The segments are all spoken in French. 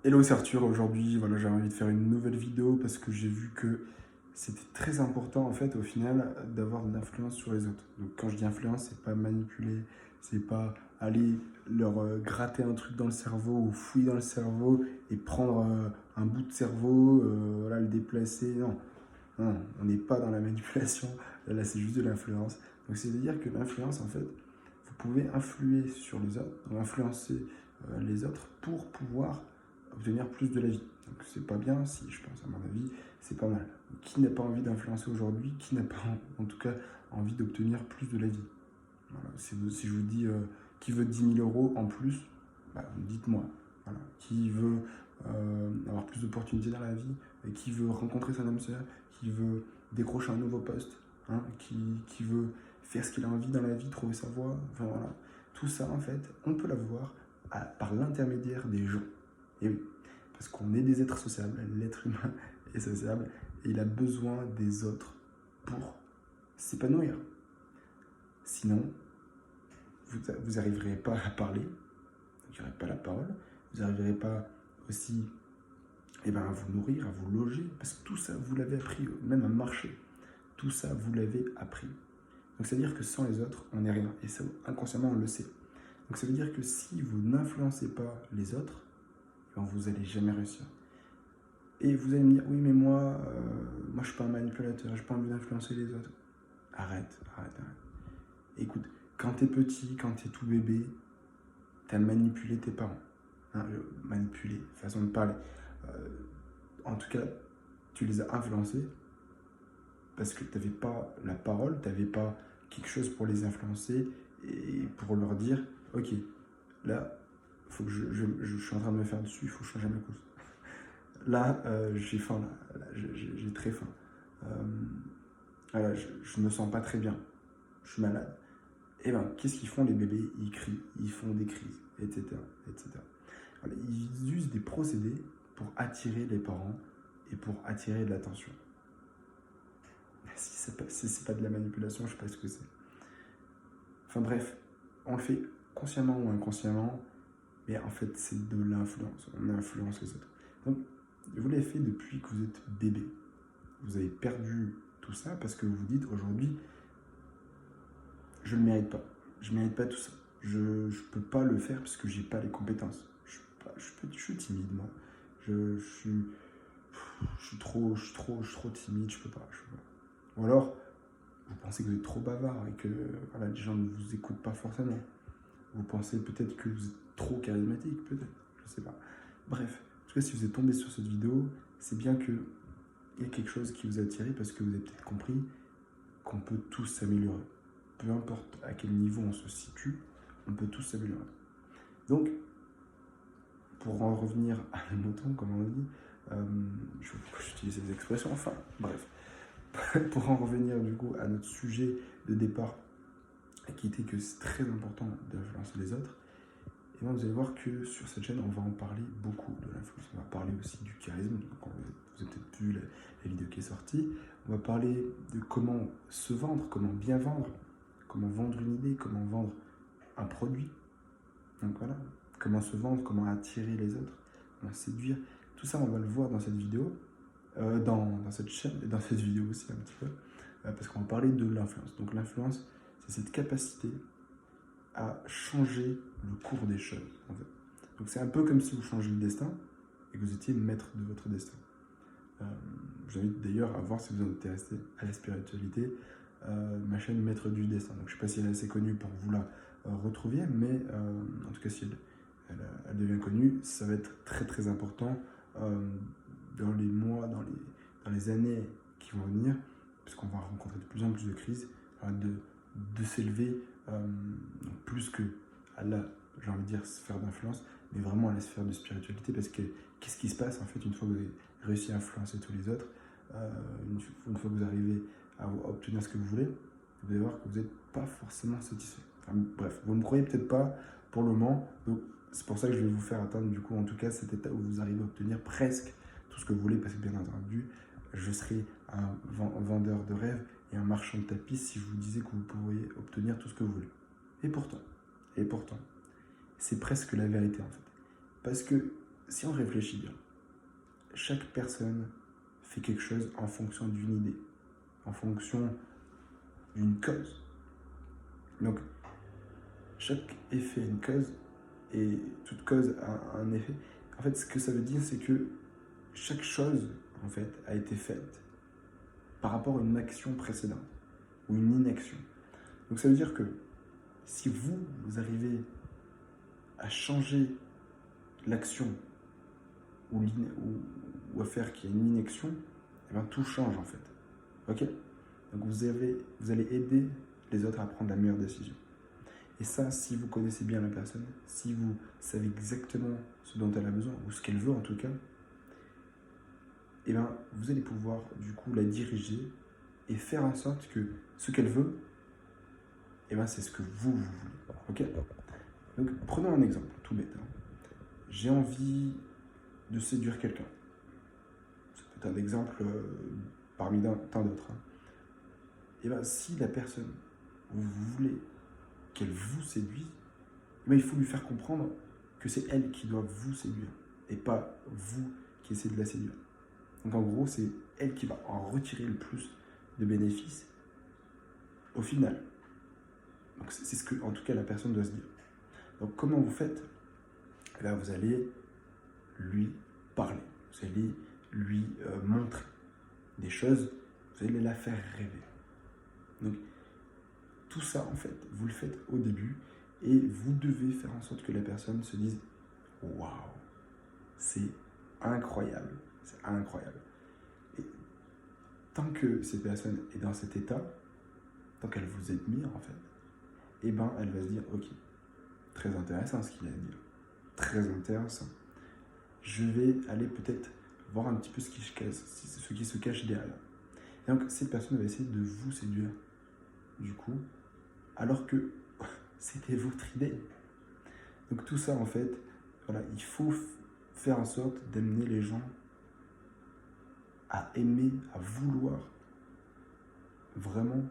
Hello, c'est Arthur. Aujourd'hui, voilà, j'avais envie de faire une nouvelle vidéo parce que j'ai vu que c'était très important en fait au final d'avoir de l'influence sur les autres. Donc quand je dis influence, c'est pas manipuler, c'est pas aller leur gratter un truc dans le cerveau ou fouiller dans le cerveau et prendre un bout de cerveau, voilà, le déplacer. Non, non, on n'est pas dans la manipulation. Là, c'est juste de l'influence. Donc c'est-à-dire que l'influence en fait, vous pouvez influer sur les autres, ou influencer les autres pour pouvoir obtenir plus de la vie. Donc c'est pas bien, si je pense à mon avis, c'est pas mal. Qui n'a pas envie d'influencer aujourd'hui? Qui n'a pas en tout cas envie d'obtenir plus de la vie? Voilà. Si je vous dis qui veut 10 000 € en plus, bah, dites-moi. Voilà. Qui veut avoir plus d'opportunités dans la vie, et qui veut rencontrer son âme sœur, qui veut décrocher un nouveau poste, hein, qui veut faire ce qu'il a envie dans la vie, trouver sa voie. Enfin, voilà. Tout ça, en fait, on peut l'avoir par l'intermédiaire des gens. Et oui, parce qu'on est des êtres sociables, l'être humain est sociable, et il a besoin des autres pour s'épanouir. Sinon, vous n'arriverez pas à parler, vous n'aurez pas la parole, vous n'arriverez pas aussi à vous nourrir, à vous loger, parce que tout ça, vous l'avez appris, même à marcher. Tout ça, vous l'avez appris. Donc, ça veut dire que sans les autres, on n'est rien. Et ça, inconsciemment, on le sait. Donc, ça veut dire que si vous n'influencez pas les autres, vous n'allez jamais réussir. Et vous allez me dire, oui, mais moi, je ne suis pas un manipulateur, je n'ai pas envie d'influencer les autres. Arrête, arrête, arrête. Écoute, quand tu es petit, quand tu es tout bébé, tu as manipulé tes parents. Hein, manipulé, façon de parler. En tout cas, tu les as influencés parce que tu n'avais pas la parole, tu n'avais pas quelque chose pour les influencer et pour leur dire, ok, là, faut que je suis en train de me faire dessus, il faut changer ma cause. Là, j'ai faim, là, j'ai très faim. Voilà, je me sens pas très bien, je suis malade. Et ben, qu'est-ce qu'ils font les bébés? Ils crient, ils font des crises, etc. etc. Voilà, ils usent des procédés pour attirer les parents et pour attirer de l'attention. Si c'est pas de la manipulation, je sais pas ce que c'est. Enfin bref, on le fait consciemment ou inconsciemment, mais en fait c'est de l'influence. On influence les autres. Donc vous l'avez fait depuis que vous êtes bébé. Vous avez perdu tout ça parce que vous vous dites aujourd'hui, je ne le mérite pas. Je ne mérite pas tout ça. Je ne peux pas le faire parce que j'ai pas les compétences. Je suis timide moi. Je suis trop timide, je peux pas. Ou alors, vous pensez que vous êtes trop bavard et que voilà, les gens ne vous écoutent pas forcément. Vous pensez peut-être que vous êtes trop charismatique, peut-être, je sais pas. Bref, en tout cas, si vous êtes tombé sur cette vidéo, c'est bien qu'il y a quelque chose qui vous a attiré parce que vous avez peut-être compris qu'on peut tous s'améliorer. Peu importe à quel niveau on se situe, on peut tous s'améliorer. Donc, pour en revenir à nos moutons, comme on dit, j'utilise ces expressions, enfin, bref. Pour en revenir du coup à notre sujet de départ, qui était que c'est très important d'influencer les autres, et bien vous allez voir que sur cette chaîne, on va en parler beaucoup de l'influence. On va parler aussi du charisme, donc vous avez peut-être vu la vidéo qui est sortie. On va parler de comment se vendre, comment bien vendre, comment vendre une idée, comment vendre un produit. Donc voilà, comment se vendre, comment attirer les autres, comment séduire. Tout ça, on va le voir dans cette vidéo, dans cette chaîne, et dans cette vidéo aussi un petit peu, parce qu'on va parler de l'influence. Donc l'influence, c'est cette capacité à changer le cours des choses, en fait. Donc c'est un peu comme si vous changez le destin et que vous étiez maître de votre destin. Je vous invite d'ailleurs à voir si vous êtes intéressé à la spiritualité, ma chaîne Maître du Destin. Donc je ne sais pas si elle est assez connue pour vous la retrouver, mais en tout cas si elle devient connue, ça va être très très important dans les mois, dans les années qui vont venir, puisqu'on va rencontrer de plus en plus de crises, de s'élever plus que à la, j'ai envie de dire, sphère d'influence, mais vraiment à la sphère de spiritualité, parce que qu'est-ce qui se passe en fait une fois que vous avez réussi à influencer tous les autres, une fois que vous arrivez à obtenir ce que vous voulez, vous allez voir que vous n'êtes pas forcément satisfait. Enfin, bref, vous ne me croyez peut-être pas pour le moment, donc c'est pour ça que je vais vous faire atteindre du coup en tout cas cet état où vous arrivez à obtenir presque tout ce que vous voulez, parce que bien entendu, je serai un vendeur de rêves et un marchand de tapis si je vous disais que vous pourriez obtenir tout ce que vous voulez. Et pourtant, c'est presque la vérité en fait. Parce que si on réfléchit bien, chaque personne fait quelque chose en fonction d'une idée, en fonction d'une cause. Donc, chaque effet a une cause et toute cause a un effet. En fait, ce que ça veut dire, c'est que chaque chose, en fait, a été faite par rapport à une action précédente ou une inaction. Donc, ça veut dire que si vous arrivez à changer l'action ou à faire qu'il y ait une inaction, eh bien, tout change, en fait. Ok? Donc, vous allez aider les autres à prendre la meilleure décision. Et ça, si vous connaissez bien la personne, si vous savez exactement ce dont elle a besoin, ou ce qu'elle veut en tout cas, eh bien, vous allez pouvoir du coup la diriger et faire en sorte que ce qu'elle veut, eh bien, c'est ce que vous voulez. Ok? Donc, prenons un exemple tout bête. J'ai envie de séduire quelqu'un. Ça peut être un exemple parmi tant d'autres. Et bien, si la personne, vous voulez qu'elle vous séduise, mais il faut lui faire comprendre que c'est elle qui doit vous séduire et pas vous qui essayez de la séduire. Donc en gros, c'est elle qui va en retirer le plus de bénéfices au final. Donc c'est ce que, en tout cas, la personne doit se dire. Donc comment vous faites? Là, vous allez lui parler, vous allez lui montrer des choses, vous allez la faire rêver. Donc tout ça, en fait, vous le faites au début et vous devez faire en sorte que la personne se dise « Waouh, c'est incroyable, c'est incroyable ». Et tant que cette personne est dans cet état, tant qu'elle vous admire, en fait, eh ben, elle va se dire « Ok, très intéressant ce qu'il a à dire, très intéressant. Je vais aller peut-être voir un petit peu ce qui se cache derrière. » Et donc, cette personne va essayer de vous séduire, du coup, alors que c'était votre idée. Donc tout ça, en fait, voilà, il faut faire en sorte d'amener les gens à aimer, à vouloir vraiment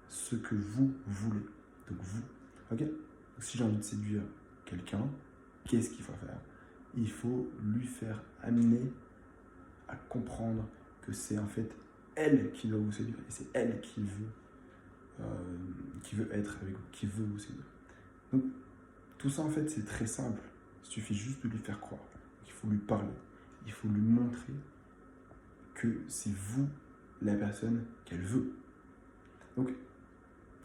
ce que vous voulez. Donc vous, ok? Donc, si j'ai envie de séduire quelqu'un, qu'est-ce qu'il faut faire? Il faut lui faire amener à comprendre que c'est en fait elle qui doit vous séduire et c'est elle qui veut être avec vous, qui veut vous séduire. Donc tout ça, en fait, c'est très simple. Il suffit juste de lui faire croire. Il faut lui parler. Il faut lui montrer que c'est vous la personne qu'elle veut. Donc,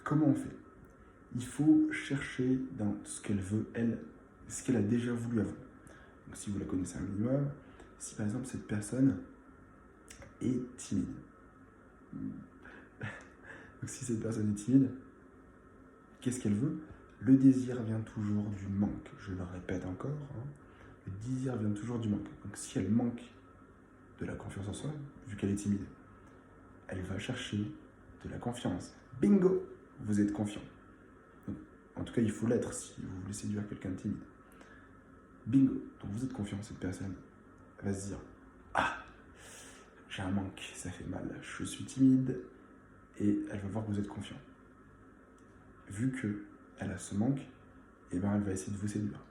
comment on fait? Il faut chercher dans ce qu'elle veut, elle, ce qu'elle a déjà voulu avant. Donc, si vous la connaissez un minimum, si par exemple cette personne est timide. Donc, si cette personne est timide, qu'est-ce qu'elle veut? Le désir vient toujours du manque. Je le répète encore. Le désir vient toujours du manque. Donc, si elle manque de la confiance en soi, vu qu'elle est timide, elle va chercher de la confiance. Bingo! Vous êtes confiant. Donc, en tout cas, il faut l'être si vous voulez séduire quelqu'un de timide. Bingo! Donc, vous êtes confiant, cette personne. Elle va se dire, ah, j'ai un manque, ça fait mal, je suis timide. Et elle va voir que vous êtes confiant. Vu qu'elle a ce manque, eh ben, elle va essayer de vous séduire.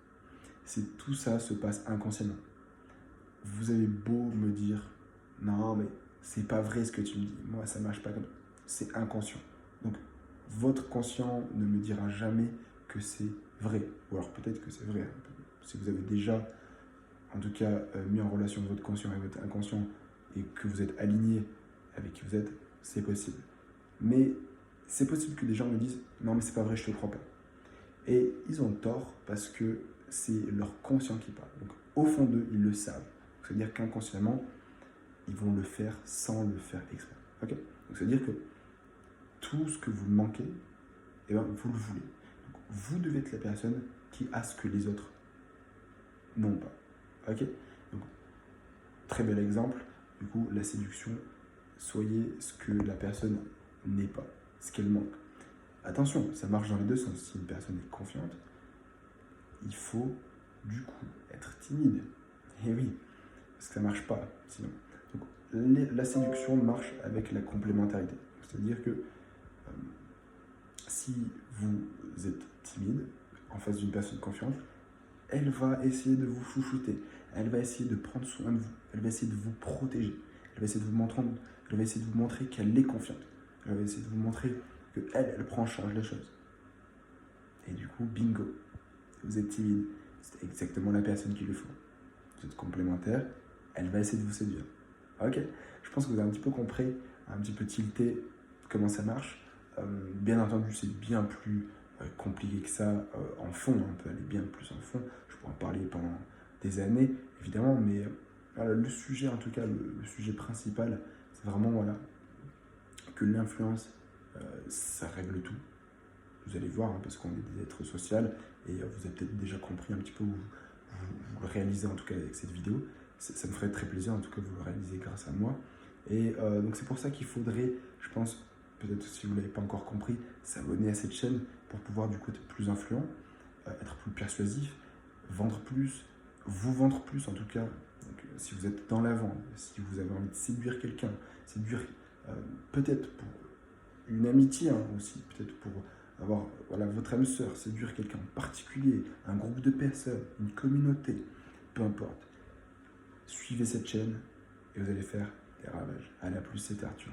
Tout ça se passe inconsciemment. Vous avez beau me dire, non, mais c'est pas vrai ce que tu me dis, moi ça marche pas comme ça. C'est inconscient. Donc, votre conscient ne me dira jamais que c'est vrai. Ou alors peut-être que c'est vrai. Si vous avez déjà, en tout cas, mis en relation votre conscient et votre inconscient et que vous êtes aligné avec qui vous êtes, c'est possible. Mais c'est possible que des gens me disent, non, mais c'est pas vrai, je te crois pas. Et ils ont tort parce que c'est leur conscient qui parle. Donc, au fond d'eux, ils le savent. C'est-à-dire qu'inconsciemment, ils vont le faire sans le faire exprès. Okay? Donc, c'est-à-dire que tout ce que vous manquez, eh ben, vous le voulez. Donc, vous devez être la personne qui a ce que les autres n'ont pas. Okay? Donc, très bel exemple. Du coup, la séduction, soyez ce que la personne n'est pas, ce qu'elle manque. Attention, ça marche dans les deux sens. Si une personne est confiante, il faut du coup être timide. Et oui, parce que ça ne marche pas sinon. Donc, la séduction marche avec la complémentarité. C'est-à-dire que si vous êtes timide en face d'une personne confiante, Elle va essayer de vous chouchouter. Elle va essayer de prendre soin de vous. Elle va essayer de vous protéger. Elle va essayer de vous montrer qu'elle est confiante. Elle va essayer de vous montrer qu'elle prend en charge les choses. Et du coup, bingo. Vous êtes timide. C'est exactement la personne qu'il lui faut. Vous êtes complémentaires. Elle va essayer de vous séduire. Ok, je pense que vous avez un petit peu compris, un petit peu tilté comment ça marche. Bien entendu, c'est bien plus compliqué que ça en fond. On peut aller bien plus en fond. Je pourrais en parler pendant des années, évidemment, mais le sujet, en tout cas, le sujet principal, c'est vraiment que l'influence, ça règle tout. Vous allez voir, parce qu'on est des êtres sociaux, et vous avez peut-être déjà compris un petit peu, vous le réalisez en tout cas avec cette vidéo. Ça me ferait très plaisir, en tout cas, vous le réalisez grâce à moi. Et donc c'est pour ça qu'il faudrait, je pense, peut-être si vous ne l'avez pas encore compris, s'abonner à cette chaîne pour pouvoir du coup être plus influent, être plus persuasif, vendre plus, vous vendre plus en tout cas. Donc, si vous êtes dans la vente, si vous avez envie de séduire quelqu'un, séduire peut-être pour une amitié aussi, peut-être pour avoir votre âme sœur, séduire quelqu'un en particulier, un groupe de personnes, une communauté, peu importe. Suivez cette chaîne et vous allez faire des ravages. Allez, à plus, c'était Arthur.